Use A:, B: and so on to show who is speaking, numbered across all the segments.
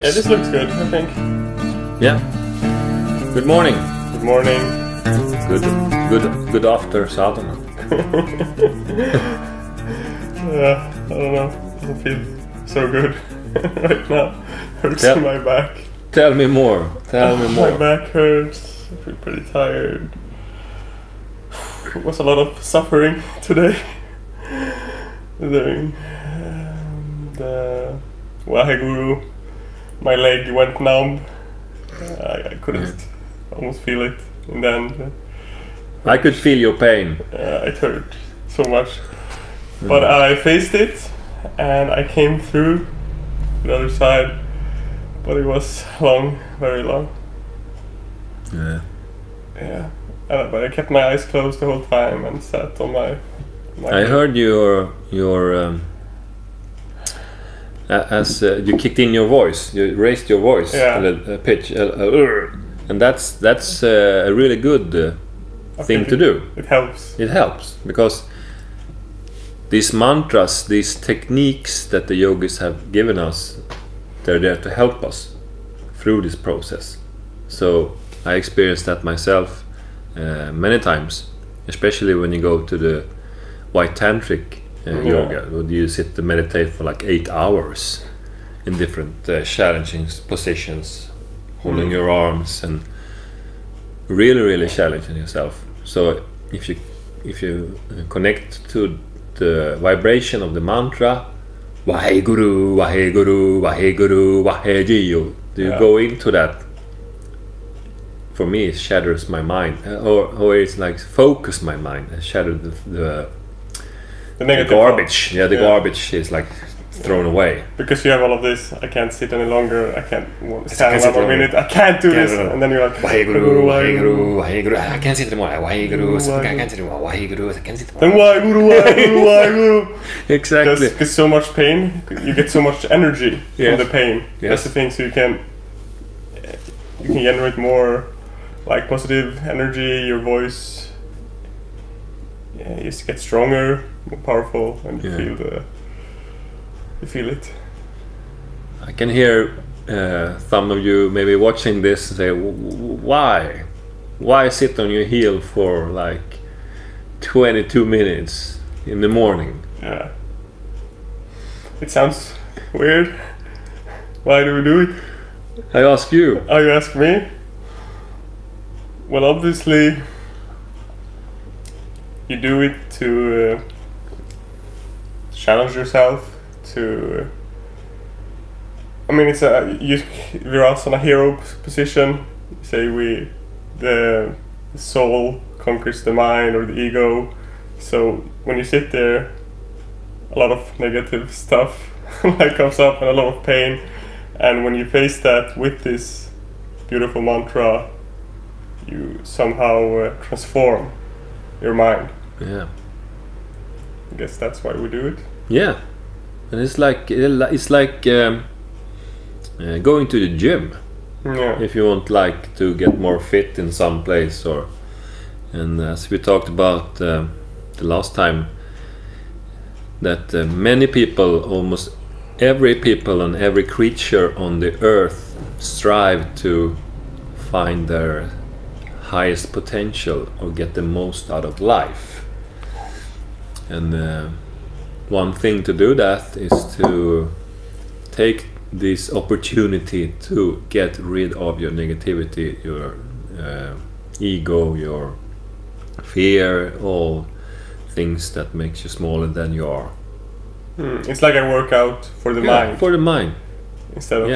A: Yeah, this looks good, I think.
B: Yeah. Good morning.
A: Good morning.
B: Good after sadhana.
A: I don't know. Doesn't feel so good right now. Hurts my back.
B: Tell me more. Tell me more.
A: My back hurts. I feel pretty tired. It was a lot of suffering today. During the Waheguru, my leg went numb. I couldn't almost feel it in the end.
B: I could feel your pain.
A: It hurt so much. But I faced it and I came through the other side. But it was long, very long.
B: Yeah.
A: Yeah. But I kept my eyes closed the whole time and sat on my
B: I heard your as you kicked in your voice, you raised your voice a pitch, and that's a really good thing to do.
A: It helps.
B: It helps because these mantras, these techniques that the yogis have given us, they're there to help us through this process. So I experienced that myself many times, especially when you go to the white tantric yoga, where you sit to meditate for like 8 hours in different challenging positions, holding your arms and really challenging yourself. So if you connect to the vibration of the mantra Waheguru, Waheguru, Waheguru, Wahejiyo, you go into that. For me, it shatters my mind, or it's like focus my mind and shatter the garbage. Yeah, the garbage is like thrown away.
A: Because you have all of this, I can't sit any longer, I can't stand another minute, I can't do this, and then you're like
B: Waheguru, Waheguru, Waheguru, I can't sit anymore, Waheguru, I can't sit anymore, Waheguru, I can't sit
A: anymore. Then Waheguru.
B: Exactly.
A: Because so much pain, you get so much energy from the pain. That's the thing, so you can generate more like positive energy, your voice just gets stronger, more powerful, and you feel it.
B: I can hear some of you maybe watching this say, why sit on your heel for like 22 minutes in the morning?
A: Yeah, it sounds weird. Why do we do it?
B: I ask you.
A: Oh, you ask me? Well, obviously you do it to challenge yourself, to I mean, it's you're also in a hero position. Say the soul conquers the mind or the ego. So when you sit there, a lot of negative stuff like comes up and a lot of pain. And when you face that with this beautiful mantra, you somehow transform your mind.
B: Yeah.
A: I guess that's why we do it.
B: Yeah, and it's like going to the gym.
A: Yeah.
B: If you want like to get more fit in some place, and as we talked about the last time, that many people, almost every people and every creature on the earth strive to find their highest potential or get the most out of life. And one thing to do that is to take this opportunity to get rid of your negativity, your ego, your fear, all things that makes you smaller than you are.
A: It's like a workout for the mind.
B: For the mind.
A: Instead of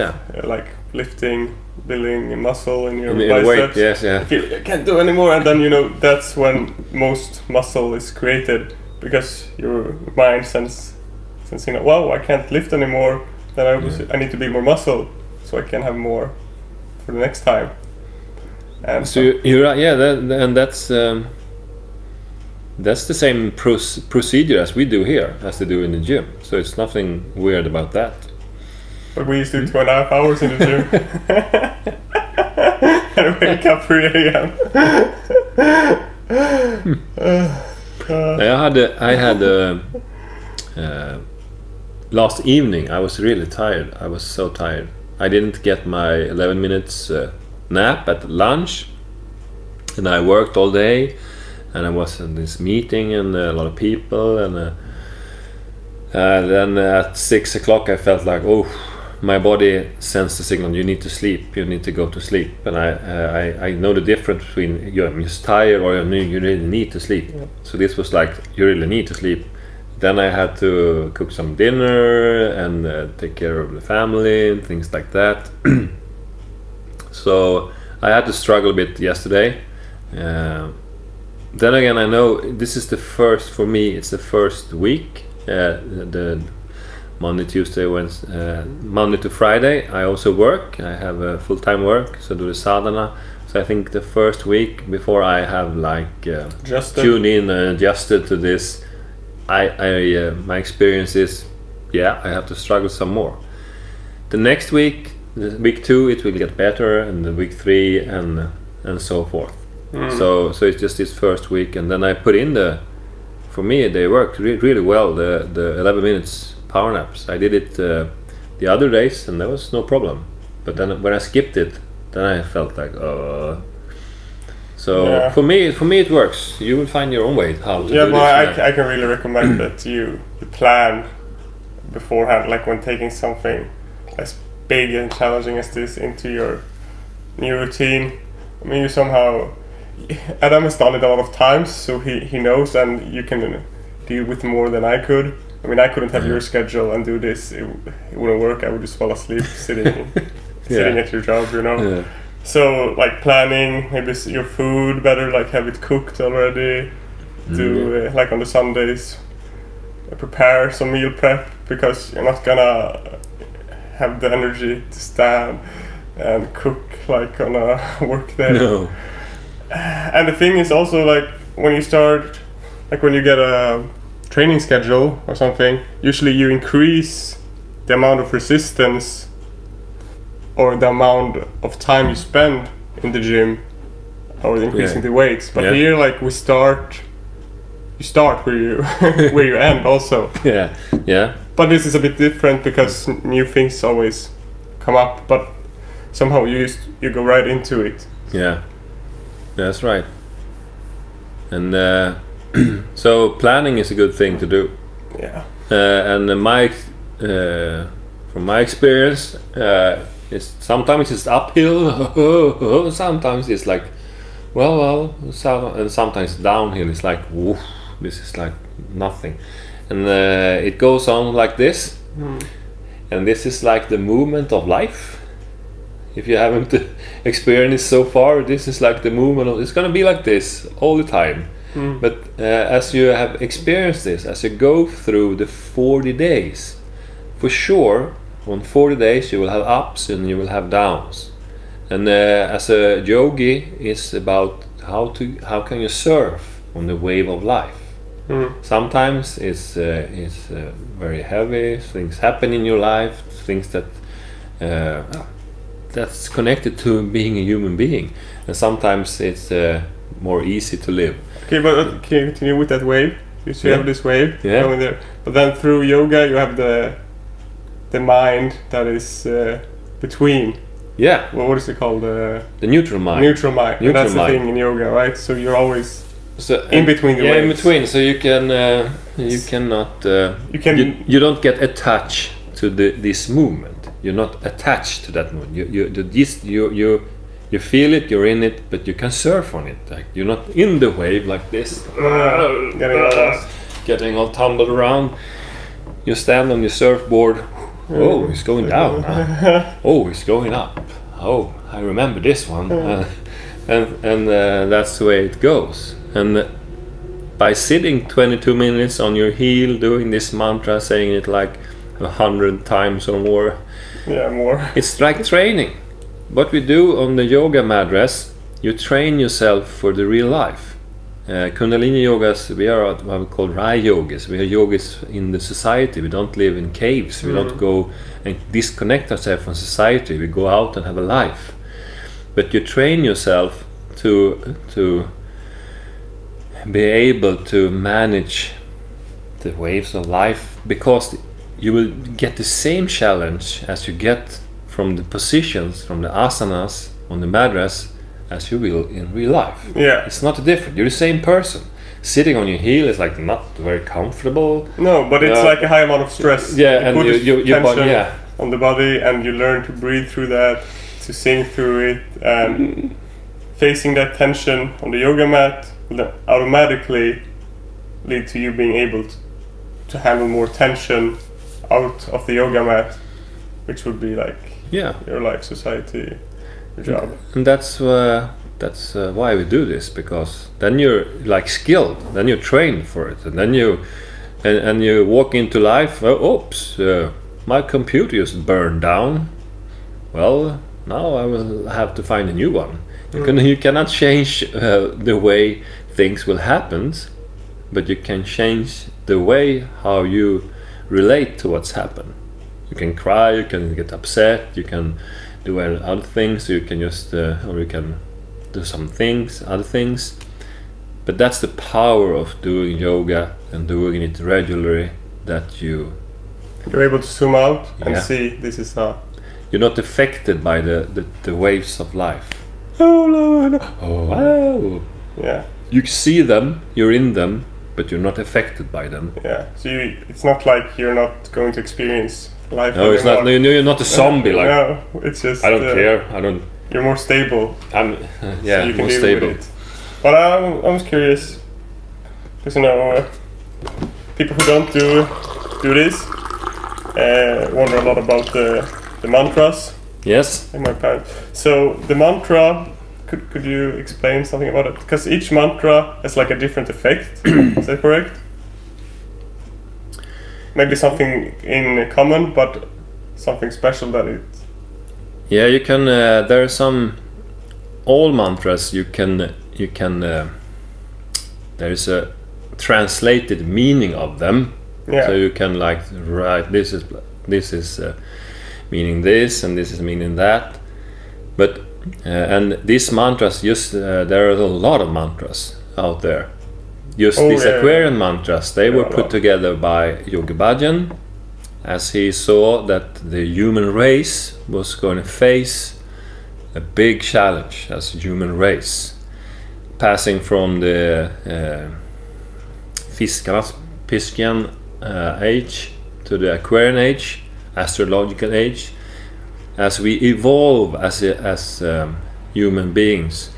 A: like lifting, building a muscle in your biceps.
B: Weight, yes, yeah.
A: You can't do anymore, and then that's when most muscle is created, because your mind sensing, wow, I can't lift anymore. Then I need to build more muscle so I can have more for the next time. And
B: so you're right, and that's the same procedure as we do here, as they do in the gym. So it's nothing weird about that.
A: But we used to do 2.5 hours in the gym. And wake up 3 a.m.
B: I had last evening I was really tired. I was so tired, I didn't get my 11 minutes nap at lunch, and I worked all day, and I was in this meeting and a lot of people, and then at 6 o'clock I felt like, oh, my body sends the signal, you need to sleep, you need to go to sleep. And I know the difference between I'm just tired or you really need to sleep.
A: Yeah.
B: So this was like, you really need to sleep. Then I had to cook some dinner and take care of the family and things like that. So I had to struggle a bit yesterday. Then again, I know this is the first, for me, it's the first week. The Monday, Tuesday, Wednesday, Monday to Friday, I also work. I have a full-time work, so do the sadhana. So I think the first week before I have like tuned in and adjusted to this, my experience is, yeah, I have to struggle some more. The next week, week 2, it will get better, and the week 3, and so forth. So it's just this first week, and then I put in for me they worked really well, the 11 minutes power naps. I did it the other days and there was no problem, but then when I skipped it, then I felt like so yeah. for me it works. You will find your own way how to do this.
A: I can really recommend that you plan beforehand, like when taking something as big and challenging as this into your new routine. I mean, you somehow, Adam has done it a lot of times, so he knows, and you can deal with more than I could. I mean, I couldn't have your schedule and do this. It wouldn't work. I would just fall asleep sitting at your job, you know. Yeah. So, like planning, maybe your food better, like have it cooked already. Do like on the Sundays, prepare some meal prep, because you're not gonna have the energy to stand and cook like on a work day.
B: No.
A: And the thing is also, like when you start, like when you get a training schedule or something, usually you increase the amount of resistance or the amount of time you spend in the gym, or increasing the weights. But here, like you start where you where you end also.
B: Yeah.
A: But this is a bit different because new things always come up, but somehow you go right into it.
B: Yeah, that's right. And so planning is a good thing to do.
A: Yeah.
B: And from my experience, sometimes it's uphill, sometimes it's like and sometimes downhill. It's like, woof, this is like nothing, and it goes on like this, and this is like the movement of life. If you haven't experienced it so far, this is like the movement of, it's gonna be like this all the time. But as you have experienced this, as you go through the 40 days, for sure, on 40 days you will have ups and you will have downs. And as a yogi, it's about how can you surf on the wave of life. Sometimes it's very heavy, things happen in your life, things that's connected to being a human being, and sometimes it's more easy to live.
A: Okay, but can you continue with that wave? You have this wave going there, but then through yoga you have the mind that is between.
B: Yeah.
A: What is it called? The
B: neutral mind.
A: Neutral mind. And that's the thing in yoga, right? So you're always in between the waves.
B: Yeah, in between. So you don't get attached to this movement. You're not attached to that movement. You feel it, you're in it, but you can surf on it. Like you're not in the wave like this, getting all tumbled around. You stand on your surfboard. Oh, it's going down. Oh, it's going up. Oh, I remember this one. And that's the way it goes. And by sitting 22 minutes on your heel, doing this mantra, saying it like 100 times or more.
A: Yeah, more.
B: It's like training. What we do on the yoga madras, you train yourself for the real life. Kundalini yogas, we are what we call Rai yogis. We are yogis in the society. We don't live in caves. We don't go and disconnect ourselves from society. We go out and have a life. But you train yourself to be able to manage the waves of life, because you will get the same challenge as you get from the positions, from the asanas on the mattress as you will in real life.
A: Yeah.
B: It's not different. You're the same person. Sitting on your heel is like not very comfortable.
A: No, but it's like a high amount of stress.
B: Yeah, and
A: put
B: you
A: tension on the body, and you learn to breathe through that, to sink through it, and facing that tension on the yoga mat will then automatically lead to you being able to handle more tension out of the yoga mat, which would be like your life, society, your job.
B: And that's why we do this, because then you're like skilled, then you're trained for it, and then you walk into life. Oops, my computer just burned down. Well, now I will have to find a new one. You cannot change the way things will happen, but you can change the way how you relate to what's happened. You can cry, you can get upset, you can do other things, you can just or you can do some things, other things. But that's the power of doing yoga and doing it regularly, that you're
A: able to zoom out and see this is how
B: you're not affected by the waves of life. Oh Lord, oh wow.
A: Yeah.
B: You see them, you're in them, but you're not affected by them.
A: Yeah. So it's not like you're not going to experience life.
B: No, it's not. You're not a zombie. Like,
A: no, it's just.
B: I don't care. I don't.
A: You're more stable.
B: I'm.
A: So you can
B: more
A: deal
B: stable.
A: with it. But I was curious, because people who don't do this wonder a lot about the mantras.
B: Yes.
A: In my parents. So the mantra, could you explain something about it? Because each mantra has like a different effect. Is that correct? Maybe something in common, but something special that it.
B: Yeah, you can. There are some. All mantras you can. There is a translated meaning of them.
A: Yeah.
B: So you can like write this is meaning this and this is meaning that. But and these mantras, there are a lot of mantras out there. These Aquarian mantras, they were put together by Yogi Bhajan, as he saw that the human race was going to face a big challenge as a human race, passing from the Piscian age to the Aquarian age, astrological age. As we evolve as human beings,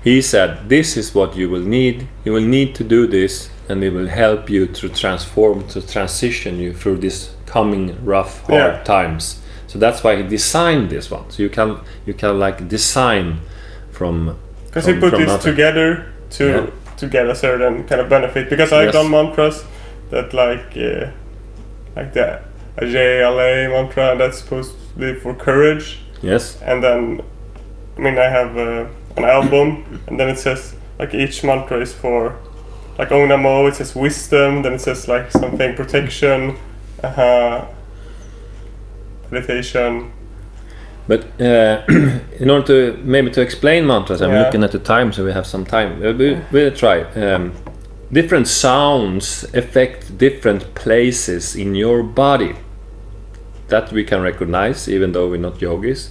B: he said, this is what you will need. You will need to do this, and it will help you to transform, to transition you through this coming rough, hard times. So that's why he designed this one. So you can like design from.
A: Because he put this
B: nothing.
A: together to get a certain kind of benefit. Because I've done mantras that like the Ajay mantra, and that's supposed to be for courage.
B: Yes.
A: And then, I have an album, and then it says like each mantra is for like Om Namo, it says wisdom, then it says like something protection, meditation.
B: But in order to explain mantras, I'm looking at the time, so we have some time. We'll try. Different sounds affect different places in your body. That we can recognize, even though we're not yogis.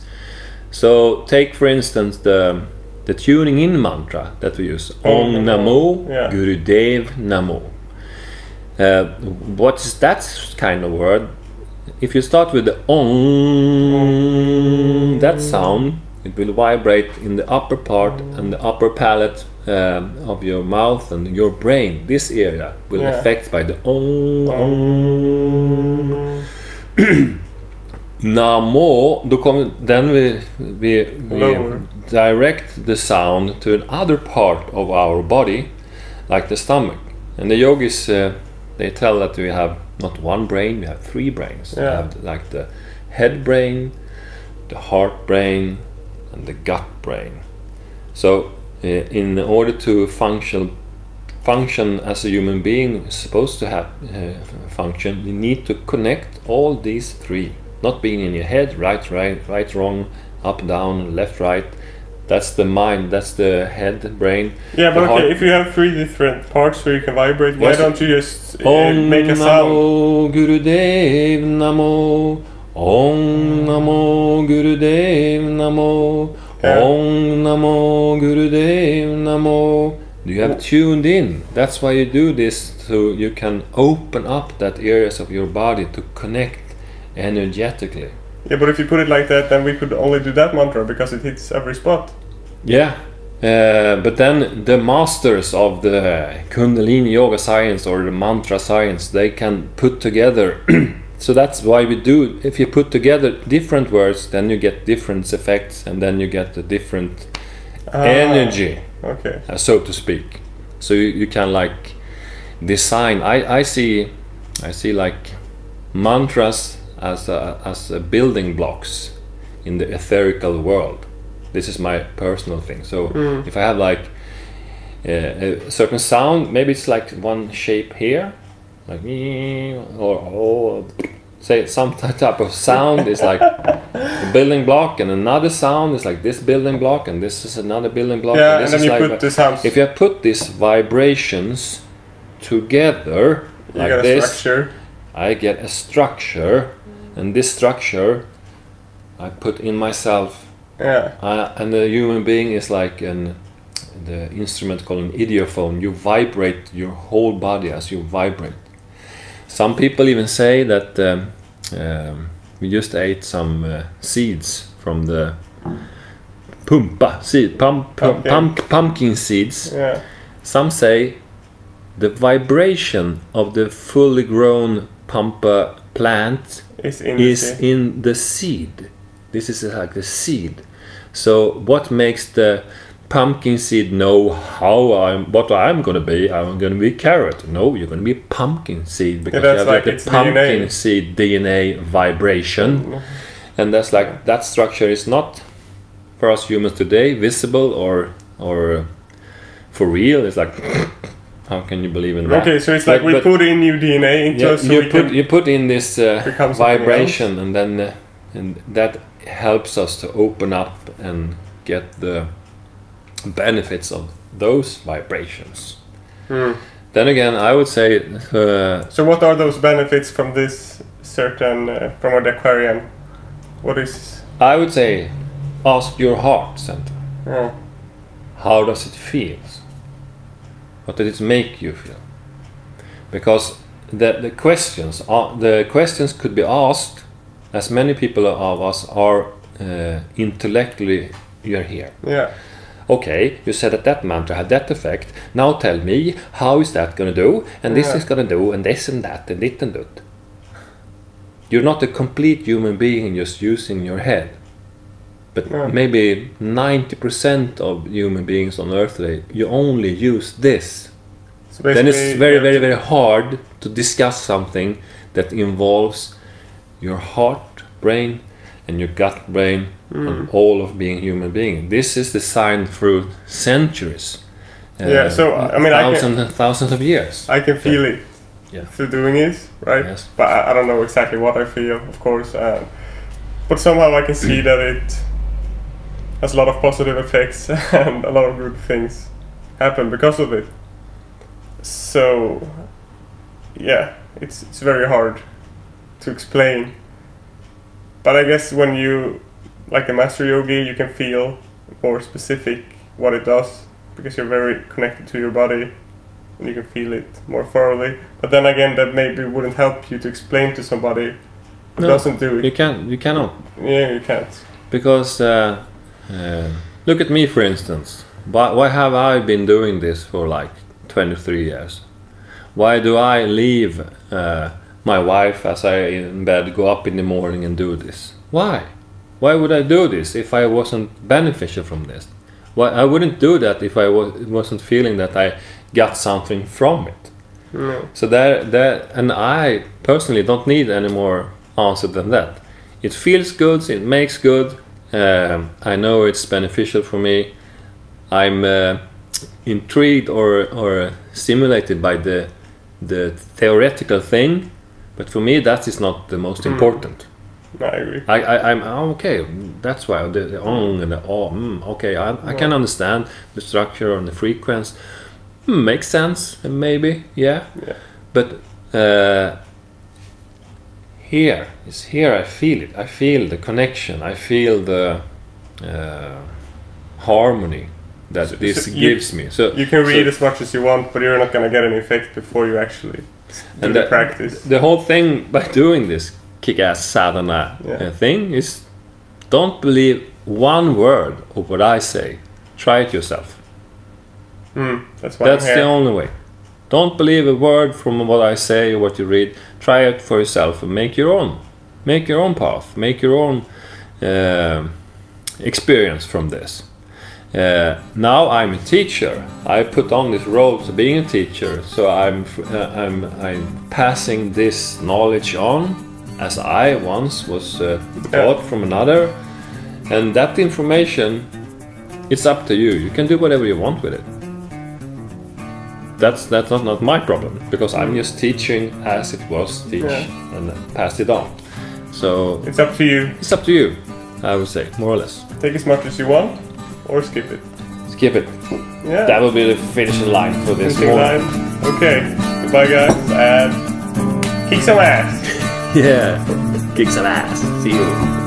B: So take for instance the tuning in mantra that we use. Om Namo Gurudev Namo. What is that kind of word? If you start with the Om, that sound, it will vibrate in the upper part and the upper palate of your mouth and your brain. This area will affect by the Om. Namo, then we direct the sound to another part of our body, like the stomach. And the yogis, they tell that we have not one brain, we have three brains. We have like the head brain, the heart brain, and the gut brain. So in order to function as a human being is supposed to have function, you need to connect all these three. Not being in your head, right, wrong, up, down, left, right. That's the mind, that's the head, brain.
A: Yeah, but okay, if you have three different parts where you can vibrate, why don't you just make a sound?
B: Namo Gurudev Namo. Om Namo Gurudev Namo. Om Namo Gurudev Namo. You have tuned in. That's why you do this, so you can open up that areas of your body to connect energetically.
A: Yeah, but if you put it like that, then we could only do that mantra because it hits every spot.
B: Yeah, but then the masters of the Kundalini yoga science or the mantra science, they can put together. So that's why we do. If you put together different words, then you get different effects, and then you get a different energy.
A: Okay.
B: So to speak. So you can like design. I see like mantras as a building blocks in the etherical world. This is my personal thing. So if I have like a certain sound, maybe it's like one shape here, like or say some type of sound is like a building block, and another sound is like this building block, and this is another building block.
A: Yeah,
B: and
A: then
B: you
A: like, put the sounds.
B: If you put these vibrations together like
A: get a
B: this,
A: structure.
B: I get a structure, and this structure I put in myself.
A: Yeah.
B: And the human being is like the instrument called an idiophone. You vibrate your whole body as you vibrate. Some people even say that we just ate some seeds from the pumpkin seeds.
A: Yeah.
B: Some say the vibration of the fully grown pampa plant is in the seed. This is like the seed. So what makes the pumpkin seed know what I'm gonna be? I'm gonna be carrot. No, you're gonna be pumpkin seed because you have like the pumpkin DNA. Seed DNA vibration, and that's like that structure is not for us humans today visible or for real. It's like how can you believe in that?
A: Okay, so it's like we put in new DNA into us. So
B: you put in this vibration, and then and that helps us to open up and get the benefits of those vibrations. Then again, I would say.
A: So what are those benefits from this certain from the Aquarian? What is?
B: I would say, ask your heart center. How does it feel? What does it make you feel? Because the questions could be asked. As many people of us are intellectually, you're here.
A: Yeah.
B: Okay, you said that mantra had that effect. Now tell me, how is that going to do? And this is going to do, and this and that, and it and that. You're not a complete human being just using your head. But maybe 90% of human beings on Earth today, you only use this. So then it's very, very, very hard to discuss something that involves your heart, brain, and your gut brain, and all of being human being. This is designed through centuries.
A: So I mean,
B: thousands of years.
A: I can feel it through doing it, right?
B: Yes.
A: But I don't know exactly what I feel, of course. But somehow I can see that it has a lot of positive effects and a lot of good things happen because of it. So yeah, it's very hard to explain, but I guess when you like a master yogi, you can feel more specific what it does because you're very connected to your body and you can feel it more thoroughly. But then again, that maybe wouldn't help you to explain to somebody who doesn't do it.
B: You cannot.
A: Yeah, you can't.
B: Because look at me, for instance. Why have I been doing this for like 23 years? Why do I leave my wife as I in bed, go up in the morning and do this? Why? Why would I do this if I wasn't beneficial from this? Why I wouldn't do that if I wasn't feeling that I got something from it.
A: No.
B: So that, and I personally don't need any more answer than that. It feels good, it makes good. I know it's beneficial for me. I'm intrigued or stimulated by the theoretical thing, but for me that is not the most important.
A: I agree.
B: I'm okay. That's why the ong and the okay. I can understand the structure and the frequency. Makes sense, maybe, yeah. But here. It's here. I feel it. I feel the connection. I feel the harmony that this gives me. So
A: you can read as much as you want, but you're not going to get any effect before you actually do the practice.
B: The whole thing by doing this Kickass Sadhana thing is, don't believe one word of what I say. Try it yourself.
A: That's
B: the only way. Don't believe a word from what I say or what you read. Try it for yourself and make your own. Make your own path. Make your own experience from this. Now I'm a teacher. I put on this role to being a teacher, so I'm passing this knowledge on as I once was taught from another, and that information, it's up to you. You can do whatever you want with it. That's not my problem, because I'm just teaching as it was and passed it on. So
A: it's up to you.
B: It's up to you, I would say, more or less.
A: Take as much as you want, or skip it.
B: Skip it.
A: Yeah.
B: That will be the finishing line for this morning.
A: Okay. Goodbye, guys, and kick some ass.
B: Yeah. Kick some ass. See you.